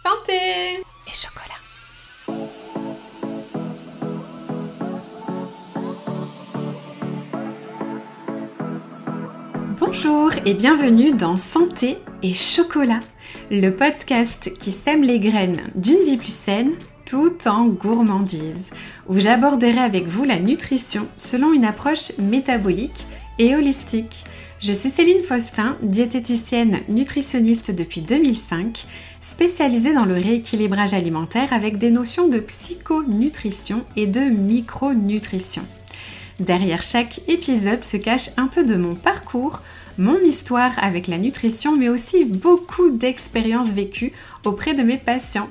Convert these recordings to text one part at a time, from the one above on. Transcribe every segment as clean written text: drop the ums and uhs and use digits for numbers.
Santé et chocolat. Bonjour et bienvenue dans Santé et chocolat, le podcast qui sème les graines d'une vie plus saine tout en gourmandise, où j'aborderai avec vous la nutrition selon une approche métabolique et holistique. Je suis Céline Faustin, diététicienne nutritionniste depuis 2005, spécialisée dans le rééquilibrage alimentaire avec des notions de psychonutrition et de micronutrition. Derrière chaque épisode se cache un peu de mon parcours, mon histoire avec la nutrition, mais aussi beaucoup d'expériences vécues auprès de mes patients.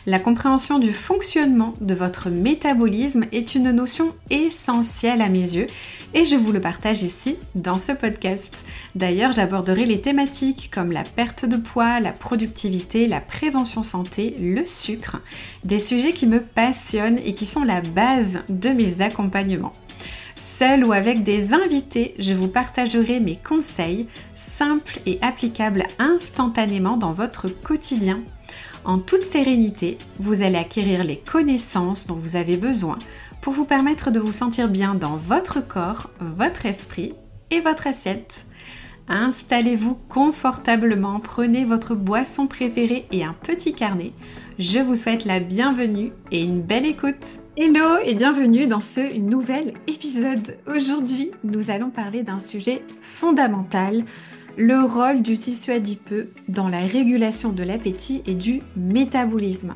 La compréhension du fonctionnement de votre métabolisme est une notion essentielle à mes yeux et je vous le partage ici dans ce podcast. D'ailleurs, j'aborderai les thématiques comme la perte de poids, la productivité, la prévention santé, le sucre, des sujets qui me passionnent et qui sont la base de mes accompagnements. Seule ou avec des invités, je vous partagerai mes conseils simples et applicables instantanément dans votre quotidien. En toute sérénité, vous allez acquérir les connaissances dont vous avez besoin pour vous permettre de vous sentir bien dans votre corps, votre esprit et votre assiette. Installez-vous confortablement, prenez votre boisson préférée et un petit carnet. Je vous souhaite la bienvenue et une belle écoute. Hello et bienvenue dans ce nouvel épisode. Aujourd'hui, nous allons parler d'un sujet fondamental, le rôle du tissu adipeux dans la régulation de l'appétit et du métabolisme.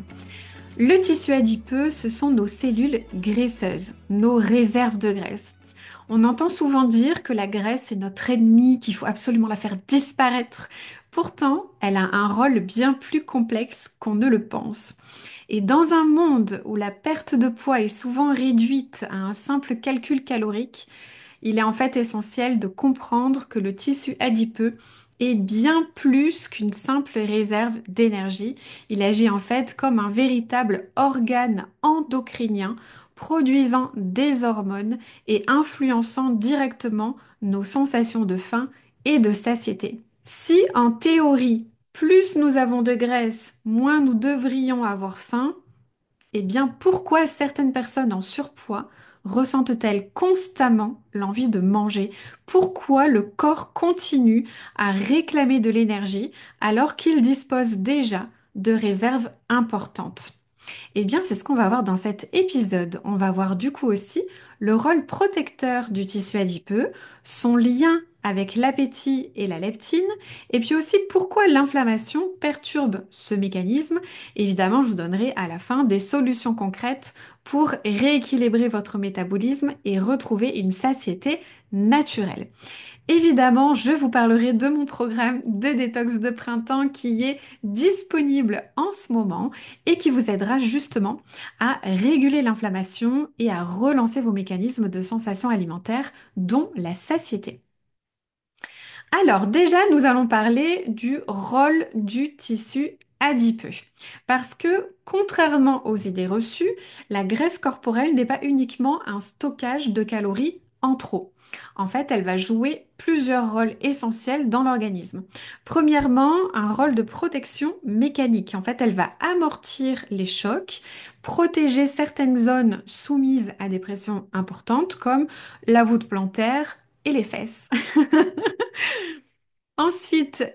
Le tissu adipeux, ce sont nos cellules graisseuses, nos réserves de graisse. On entend souvent dire que la graisse est notre ennemie, qu'il faut absolument la faire disparaître. Pourtant, elle a un rôle bien plus complexe qu'on ne le pense. Et dans un monde où la perte de poids est souvent réduite à un simple calcul calorique, il est en fait essentiel de comprendre que le tissu adipeux est bien plus qu'une simple réserve d'énergie. Il agit en fait comme un véritable organe endocrinien produisant des hormones et influençant directement nos sensations de faim et de satiété. Si en théorie, plus nous avons de graisse, moins nous devrions avoir faim, eh bien, pourquoi certaines personnes en surpoids ressentent-elles constamment l'envie de manger? Pourquoi le corps continue à réclamer de l'énergie alors qu'il dispose déjà de réserves importantes? Eh bien, c'est ce qu'on va voir dans cet épisode. On va voir du coup aussi le rôle protecteur du tissu adipeux, son lien avec l'appétit et la leptine, et puis aussi pourquoi l'inflammation perturbe ce mécanisme. Évidemment, je vous donnerai à la fin des solutions concrètes pour rééquilibrer votre métabolisme et retrouver une satiété naturelle. Évidemment, je vous parlerai de mon programme de détox de printemps qui est disponible en ce moment et qui vous aidera justement à réguler l'inflammation et à relancer vos mécanismes de sensation alimentaire, dont la satiété. Alors déjà, nous allons parler du rôle du tissu adipeux. Parce que, contrairement aux idées reçues, la graisse corporelle n'est pas uniquement un stockage de calories en trop. En fait, elle va jouer plusieurs rôles essentiels dans l'organisme. Premièrement, un rôle de protection mécanique. En fait, elle va amortir les chocs, protéger certaines zones soumises à des pressions importantes comme la voûte plantaire et les fesses. Ensuite,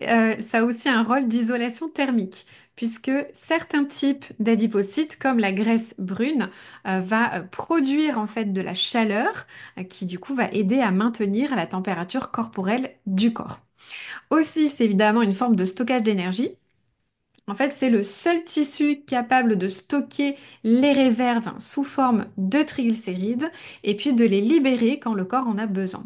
ça a aussi un rôle d'isolation thermique, puisque certains types d'adipocytes, comme la graisse brune, va produire en fait de la chaleur, qui du coup va aider à maintenir la température corporelle du corps. Aussi, c'est évidemment une forme de stockage d'énergie. En fait, c'est le seul tissu capable de stocker les réserves sous forme de triglycérides et puis de les libérer quand le corps en a besoin.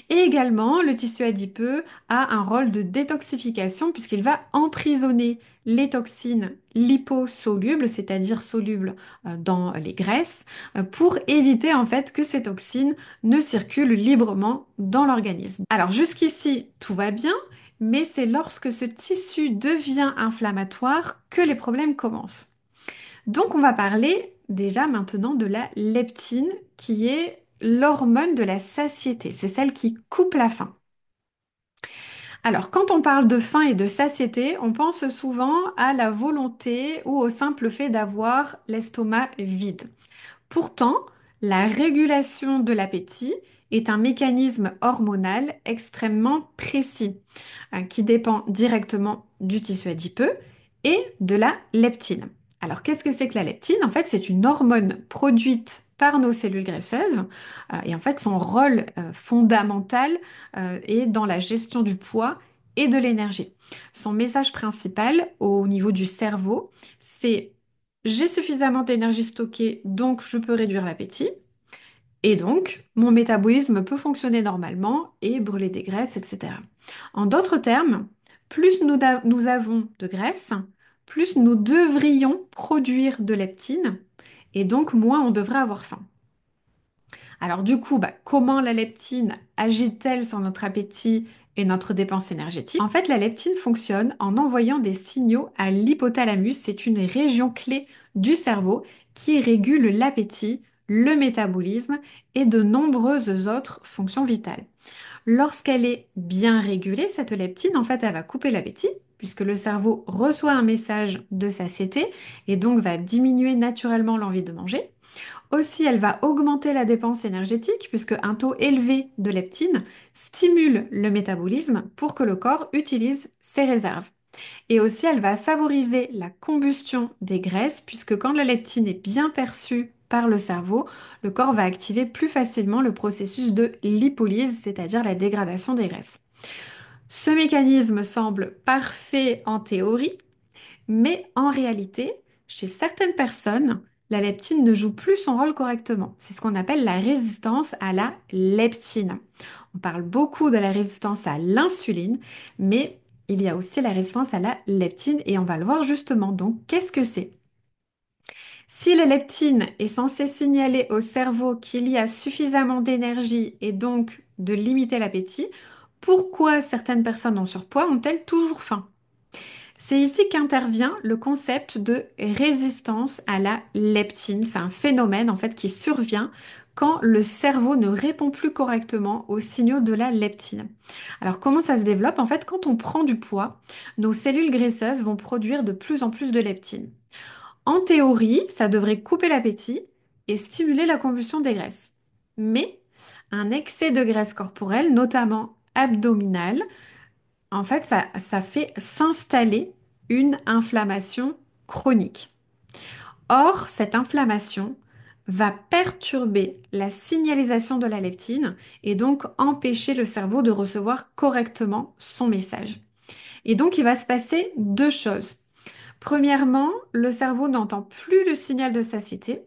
Et également, le tissu adipeux a un rôle de détoxification puisqu'il va emprisonner les toxines liposolubles, c'est-à-dire solubles dans les graisses, pour éviter en fait que ces toxines ne circulent librement dans l'organisme. Alors jusqu'ici, tout va bien. Mais c'est lorsque ce tissu devient inflammatoire que les problèmes commencent. Donc on va parler déjà maintenant de la leptine qui est l'hormone de la satiété. C'est celle qui coupe la faim. Alors, quand on parle de faim et de satiété, on pense souvent à la volonté ou au simple fait d'avoir l'estomac vide. Pourtant, la régulation de l'appétit est un mécanisme hormonal extrêmement précis, qui dépend directement du tissu adipeux et de la leptine. Alors, qu'est-ce que c'est que la leptine? En fait, c'est une hormone produite par nos cellules graisseuses, et en fait, son rôle fondamental est dans la gestion du poids et de l'énergie. Son message principal au niveau du cerveau, c'est j'ai suffisamment d'énergie stockée, donc je peux réduire l'appétit. Et donc, mon métabolisme peut fonctionner normalement et brûler des graisses, etc. En d'autres termes, plus nous avons de graisse, plus nous devrions produire de leptine, et donc moins on devrait avoir faim. Alors du coup, comment la leptine agit-elle sur notre appétit et notre dépense énergétique? En fait, la leptine fonctionne en envoyant des signaux à l'hypothalamus. C'est une région clé du cerveau qui régule l'appétit, le métabolisme et de nombreuses autres fonctions vitales. Lorsqu'elle est bien régulée, cette leptine, en fait, elle va couper l'appétit, puisque le cerveau reçoit un message de satiété et donc va diminuer naturellement l'envie de manger. Aussi, elle va augmenter la dépense énergétique puisque un taux élevé de leptine stimule le métabolisme pour que le corps utilise ses réserves. Et aussi, elle va favoriser la combustion des graisses puisque quand la leptine est bien perçue par le cerveau, le corps va activer plus facilement le processus de lipolyse, c'est-à-dire la dégradation des graisses. Ce mécanisme semble parfait en théorie, mais en réalité, chez certaines personnes, la leptine ne joue plus son rôle correctement. C'est ce qu'on appelle la résistance à la leptine. On parle beaucoup de la résistance à l'insuline, mais il y a aussi la résistance à la leptine et on va le voir justement. Donc, qu'est-ce que c'est? Si la leptine est censée signaler au cerveau qu'il y a suffisamment d'énergie et donc de limiter l'appétit, pourquoi certaines personnes en surpoids ont-elles toujours faim? C'est ici qu'intervient le concept de résistance à la leptine. C'est un phénomène en fait qui survient quand le cerveau ne répond plus correctement aux signaux de la leptine. Alors comment ça se développe? En fait, quand on prend du poids, nos cellules graisseuses vont produire de plus en plus de leptine. En théorie, ça devrait couper l'appétit et stimuler la combustion des graisses. Mais un excès de graisse corporelle, notamment abdominale, en fait, ça fait s'installer une inflammation chronique. Or, cette inflammation va perturber la signalisation de la leptine et donc empêcher le cerveau de recevoir correctement son message. Et donc, il va se passer deux choses. Premièrement, le cerveau n'entend plus le signal de satiété.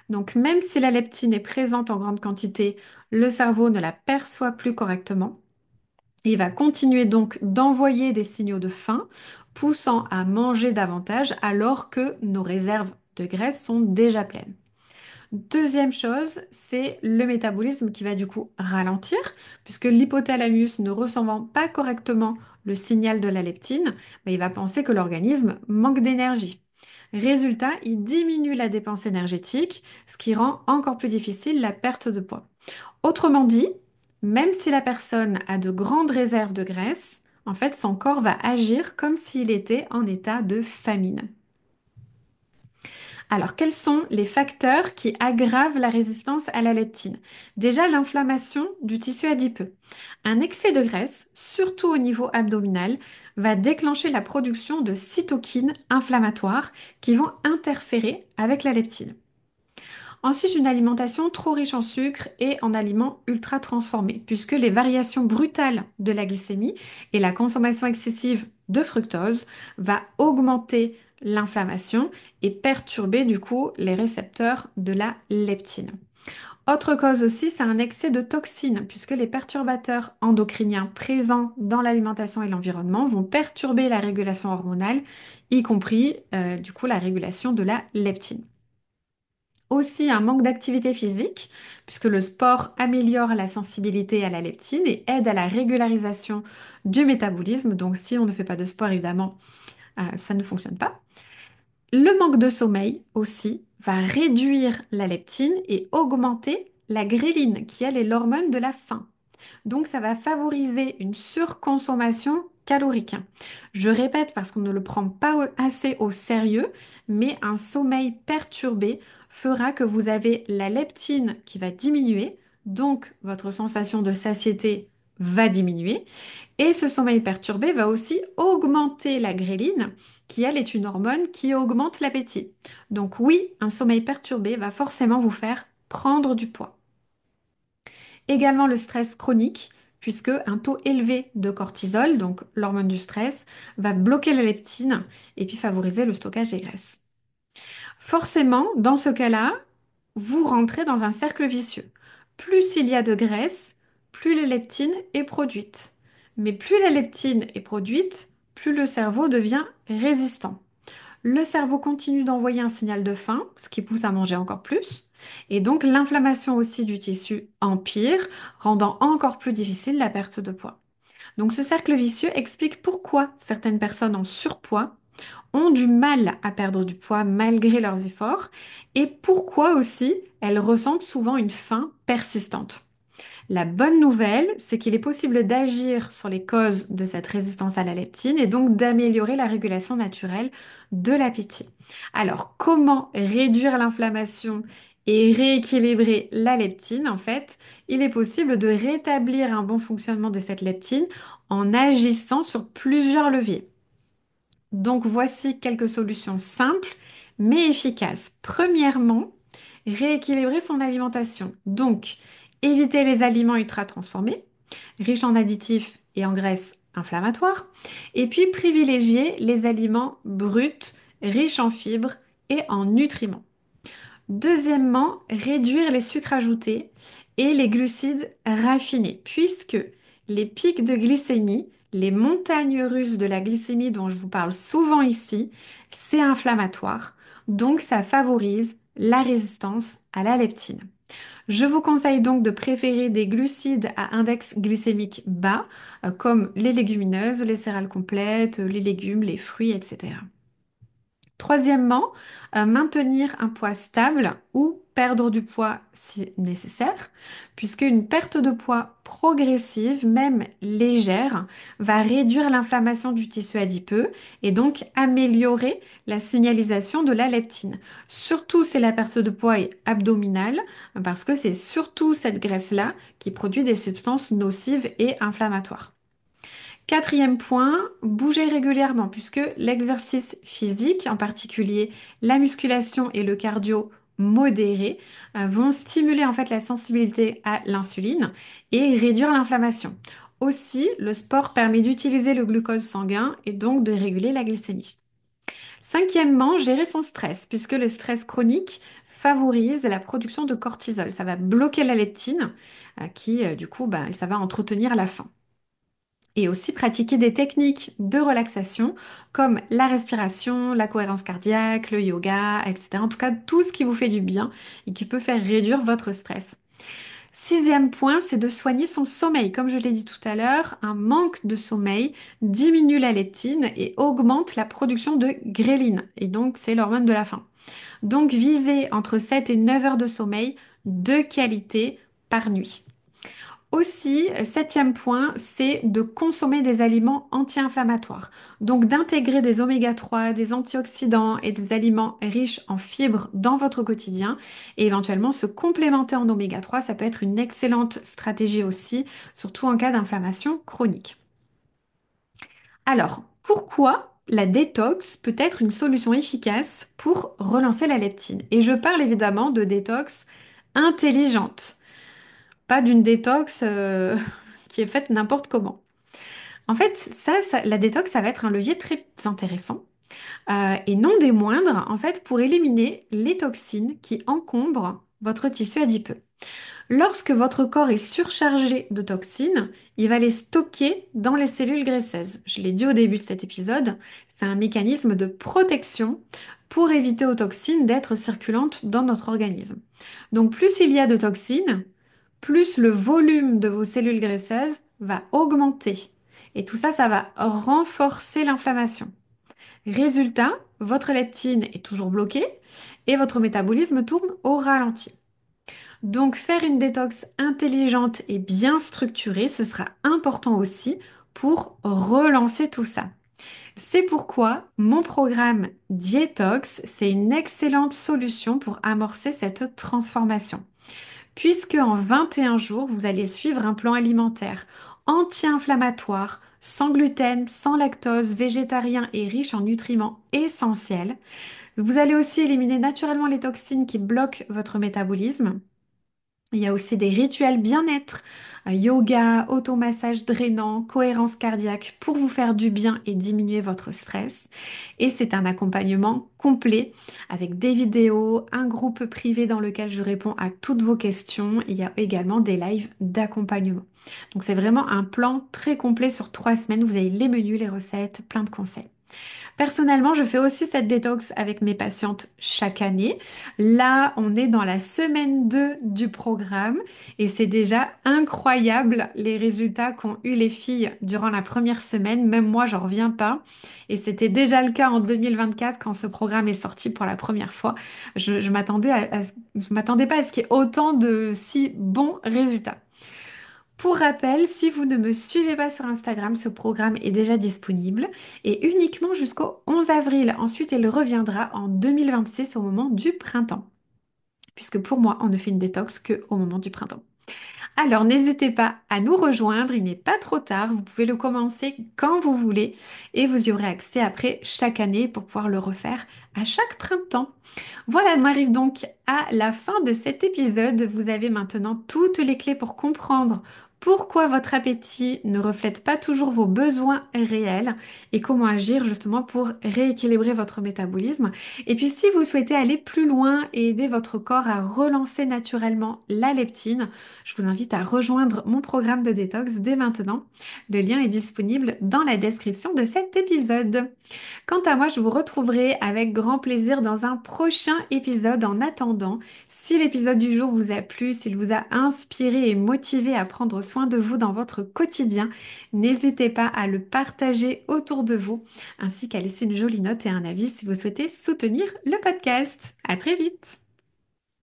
Donc, même si la leptine est présente en grande quantité, le cerveau ne la perçoit plus correctement. Il va continuer donc d'envoyer des signaux de faim, poussant à manger davantage alors que nos réserves de graisse sont déjà pleines. Deuxième chose, c'est le métabolisme qui va du coup ralentir, puisque l'hypothalamus ne recevant pas correctement le signal de la leptine, il va penser que l'organisme manque d'énergie. Résultat, il diminue la dépense énergétique, ce qui rend encore plus difficile la perte de poids. Autrement dit, même si la personne a de grandes réserves de graisse, en fait, son corps va agir comme s'il était en état de famine. Alors, quels sont les facteurs qui aggravent la résistance à la leptine? Déjà, l'inflammation du tissu adipeux. Un excès de graisse, surtout au niveau abdominal, va déclencher la production de cytokines inflammatoires qui vont interférer avec la leptine. Ensuite, une alimentation trop riche en sucre et en aliments ultra transformés, puisque les variations brutales de la glycémie et la consommation excessive de fructose va augmenter l'inflammation et perturber du coup les récepteurs de la leptine. Autre cause aussi, c'est un excès de toxines, puisque les perturbateurs endocriniens présents dans l'alimentation et l'environnement vont perturber la régulation hormonale, y compris du coup la régulation de la leptine. Aussi un manque d'activité physique, puisque le sport améliore la sensibilité à la leptine et aide à la régularisation du métabolisme. Donc si on ne fait pas de sport, évidemment, ça ne fonctionne pas. Le manque de sommeil aussi va réduire la leptine et augmenter la gréline, qui elle est l'hormone de la faim. Donc ça va favoriser une surconsommation calorique. Je répète parce qu'on ne le prend pas assez au sérieux, mais un sommeil perturbé fera que vous avez la leptine qui va diminuer, donc votre sensation de satiété va diminuer, et ce sommeil perturbé va aussi augmenter la gréline, qui elle est une hormone qui augmente l'appétit. Donc oui, un sommeil perturbé va forcément vous faire prendre du poids. Également le stress chronique, puisque un taux élevé de cortisol, donc l'hormone du stress, va bloquer la leptine et puis favoriser le stockage des graisses. Forcément, dans ce cas-là, vous rentrez dans un cercle vicieux. Plus il y a de graisse, plus la leptine est produite. Mais plus la leptine est produite, plus le cerveau devient résistant. Le cerveau continue d'envoyer un signal de faim, ce qui pousse à manger encore plus. Et donc l'inflammation aussi du tissu empire, rendant encore plus difficile la perte de poids. Donc ce cercle vicieux explique pourquoi certaines personnes en surpoids ont du mal à perdre du poids malgré leurs efforts et pourquoi aussi elles ressentent souvent une faim persistante. La bonne nouvelle, c'est qu'il est possible d'agir sur les causes de cette résistance à la leptine et donc d'améliorer la régulation naturelle de l'appétit. Alors, comment réduire l'inflammation et rééquilibrer la leptine? En fait, il est possible de rétablir un bon fonctionnement de cette leptine en agissant sur plusieurs leviers. Donc, voici quelques solutions simples mais efficaces. Premièrement, rééquilibrer son alimentation. Donc, éviter les aliments ultra transformés, riches en additifs et en graisses inflammatoires. Et puis, privilégier les aliments bruts, riches en fibres et en nutriments. Deuxièmement, réduire les sucres ajoutés et les glucides raffinés, puisque les pics de glycémie, les montagnes russes de la glycémie dont je vous parle souvent ici, c'est inflammatoire, donc ça favorise la résistance à la leptine. Je vous conseille donc de préférer des glucides à index glycémique bas, comme les légumineuses, les céréales complètes, les légumes, les fruits, etc. Troisièmement, maintenir un poids stable ou perdre du poids si nécessaire, puisque une perte de poids progressive, même légère, va réduire l'inflammation du tissu adipeux et donc améliorer la signalisation de la leptine. Surtout si la perte de poids est abdominale, parce que c'est surtout cette graisse-là qui produit des substances nocives et inflammatoires. Quatrième point, bouger régulièrement puisque l'exercice physique, en particulier la musculation et le cardio modéré, vont stimuler en fait la sensibilité à l'insuline et réduire l'inflammation. Aussi, le sport permet d'utiliser le glucose sanguin et donc de réguler la glycémie. Cinquièmement, gérer son stress puisque le stress chronique favorise la production de cortisol. Ça va bloquer la leptine qui, du coup, ça va entretenir la faim et aussi pratiquer des techniques de relaxation comme la respiration, la cohérence cardiaque, le yoga, etc. En tout cas, tout ce qui vous fait du bien et qui peut faire réduire votre stress. Sixième point, c'est de soigner son sommeil. Comme je l'ai dit tout à l'heure, un manque de sommeil diminue la leptine et augmente la production de gréline. Et donc, c'est l'hormone de la faim. Donc, visez entre 7 et 9 heures de sommeil de qualité par nuit. Aussi, septième point, c'est de consommer des aliments anti-inflammatoires. Donc d'intégrer des oméga 3, des antioxydants et des aliments riches en fibres dans votre quotidien et éventuellement se complémenter en oméga 3, ça peut être une excellente stratégie aussi, surtout en cas d'inflammation chronique. Alors, pourquoi la détox peut être une solution efficace pour relancer la leptine? Et je parle évidemment de détox intelligente. Pas d'une détox qui est faite n'importe comment. En fait, la détox, ça va être un levier très intéressant et non des moindres, en fait, pour éliminer les toxines qui encombrent votre tissu adipeux. Lorsque votre corps est surchargé de toxines, il va les stocker dans les cellules graisseuses. Je l'ai dit au début de cet épisode, c'est un mécanisme de protection pour éviter aux toxines d'être circulantes dans notre organisme. Donc plus il y a de toxines, plus le volume de vos cellules graisseuses va augmenter. Et tout ça, ça va renforcer l'inflammation. Résultat, votre leptine est toujours bloquée et votre métabolisme tourne au ralenti. Donc faire une détox intelligente et bien structurée, ce sera important aussi pour relancer tout ça. C'est pourquoi mon programme Dietox, c'est une excellente solution pour amorcer cette transformation. Puisque en 21 jours, vous allez suivre un plan alimentaire anti-inflammatoire, sans gluten, sans lactose, végétarien et riche en nutriments essentiels. Vous allez aussi éliminer naturellement les toxines qui bloquent votre métabolisme. Il y a aussi des rituels bien-être, yoga, automassage drainant, cohérence cardiaque pour vous faire du bien et diminuer votre stress. Et c'est un accompagnement complet avec des vidéos, un groupe privé dans lequel je réponds à toutes vos questions. Il y a également des lives d'accompagnement. Donc c'est vraiment un plan très complet sur 3 semaines. Vous avez les menus, les recettes, plein de conseils. Personnellement, je fais aussi cette détox avec mes patientes chaque année. Là, on est dans la semaine 2 du programme et c'est déjà incroyable les résultats qu'ont eu les filles durant la première semaine. Même moi, j'en reviens pas. Et c'était déjà le cas en 2024 quand ce programme est sorti pour la première fois. Je m'attendais je m'attendais pas à ce qu'il y ait autant de si bons résultats. Pour rappel, si vous ne me suivez pas sur Instagram, ce programme est déjà disponible et uniquement jusqu'au 11 avril. Ensuite, il reviendra en 2026 au moment du printemps. Puisque pour moi, on ne fait une détox que au moment du printemps. Alors, n'hésitez pas à nous rejoindre, il n'est pas trop tard, vous pouvez le commencer quand vous voulez et vous y aurez accès après chaque année pour pouvoir le refaire à chaque printemps. Voilà, on arrive donc à la fin de cet épisode. Vous avez maintenant toutes les clés pour comprendre pourquoi votre appétit ne reflète pas toujours vos besoins réels et comment agir justement pour rééquilibrer votre métabolisme. Et puis si vous souhaitez aller plus loin et aider votre corps à relancer naturellement la leptine, je vous invite à rejoindre mon programme de détox dès maintenant. Le lien est disponible dans la description de cet épisode. Quant à moi, je vous retrouverai avec grand plaisir dans un prochain épisode. En attendant, si l'épisode du jour vous a plu, s'il vous a inspiré et motivé à prendre soin de vous dans votre quotidien, n'hésitez pas à le partager autour de vous, ainsi qu'à laisser une jolie note et un avis si vous souhaitez soutenir le podcast. À très vite!